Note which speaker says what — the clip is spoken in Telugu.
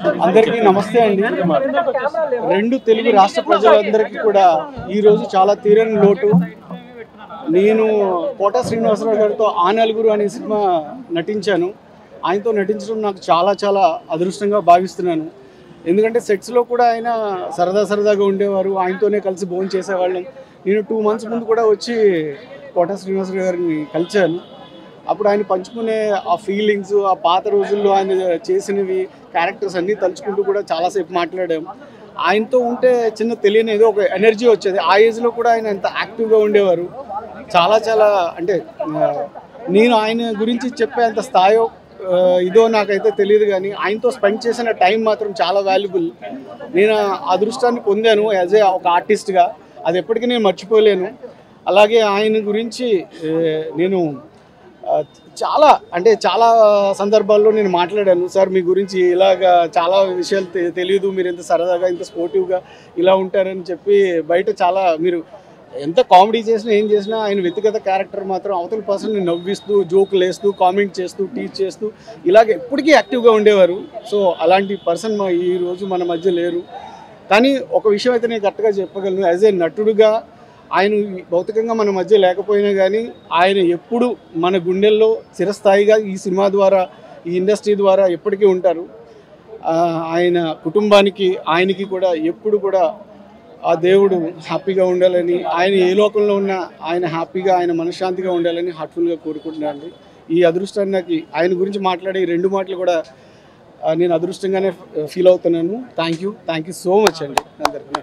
Speaker 1: అందరికీ నమస్తే అండి. రెండు తెలుగు రాష్ట్ర ప్రజలందరికీ కూడా ఈరోజు చాలా తీరని లోటు. నేను కోట శ్రీనివాసరావు గారితో ఆ నలుగురు అనే సినిమా నటించాను. ఆయనతో నటించడం నాకు చాలా అదృష్టంగా భావిస్తున్నాను. ఎందుకంటే సెట్స్లో కూడా ఆయన సరదాగా ఉండేవారు. ఆయనతోనే కలిసి భోజనం చేసేవాళ్ళం. నేను 2 months ముందు కూడా వచ్చి కోట శ్రీనివాసరావు గారిని కలిశాను. అప్పుడు ఆయన పంచుకునే ఆ ఫీలింగ్స్, ఆ పాత రోజుల్లో ఆయన చేసినవి క్యారెక్టర్స్ అన్నీ తలుచుకుంటూ కూడా చాలాసేపు మాట్లాడాం. ఆయనతో ఉంటే చిన్న తెలియని ఏదో ఒక ఎనర్జీ వచ్చేది. ఆ ఏజ్లో కూడా ఆయన ఎంత యాక్టివ్గా ఉండేవారు. చాలా అంటే నేను ఆయన గురించి చెప్పే అంత స్థాయో ఇదో నాకైతే తెలియదు, కానీ ఆయనతో స్పెండ్ చేసిన టైం మాత్రం చాలా వాల్యుబుల్. నేను అదృష్టాన్ని పొందాను యాజ్ ఏ ఒక ఆర్టిస్ట్గా. అది ఎప్పటికీ నేను మర్చిపోలేను. అలాగే ఆయన గురించి నేను చాలా సందర్భాల్లో నేను మాట్లాడాను. సార్ మీ గురించి ఇలాగా చాలా విషయాలు తెలియదు, మీరు ఎంత సరదాగా ఇంత స్పోర్టివ్గా ఇలా ఉంటారని చెప్పి బయట చాలా మీరు ఎంత కామెడీ చేసినా ఏం చేసినా ఆయన వ్యక్తిగత క్యారెక్టర్ మాత్రం అవతల పర్సన్ని నవ్విస్తూ జోకులు వేస్తూ కామెంట్ చేస్తూ టీచ్ చేస్తూ ఇలాగ ఎప్పటికీ యాక్టివ్గా ఉండేవారు. సో అలాంటి పర్సన్ ఈరోజు మన మధ్య లేరు. కానీ ఒక విషయం అయితే నేను కరెక్ట్గా చెప్పగలను, యాజ్ ఏ నటుడుగా ఆయన భౌతికంగా మన మధ్య లేకపోయినా కానీ ఆయన ఎప్పుడు మన గుండెల్లో చిరస్థాయిగా ఈ సినిమా ద్వారా ఈ ఇండస్ట్రీ ద్వారా ఎప్పటికీ ఉంటారు. ఆయన కుటుంబానికి ఆయనకి కూడా ఎప్పుడు కూడా ఆ దేవుడు హ్యాపీగా ఉండాలని, ఆయన ఏ లోకంలో ఉన్నా ఆయన హ్యాపీగా ఆయన మనశ్శాంతిగా ఉండాలని హార్ట్ఫుల్గా కోరుకుంటున్నాను. ఈ అదృష్టాన్ని నాకు ఆయన గురించి మాట్లాడే 2 మాటలు కూడా నేను అదృష్టంగానే ఫీల్ అవుతున్నాను. థ్యాంక్ యూ సో మచ్ అండి అందరికీ.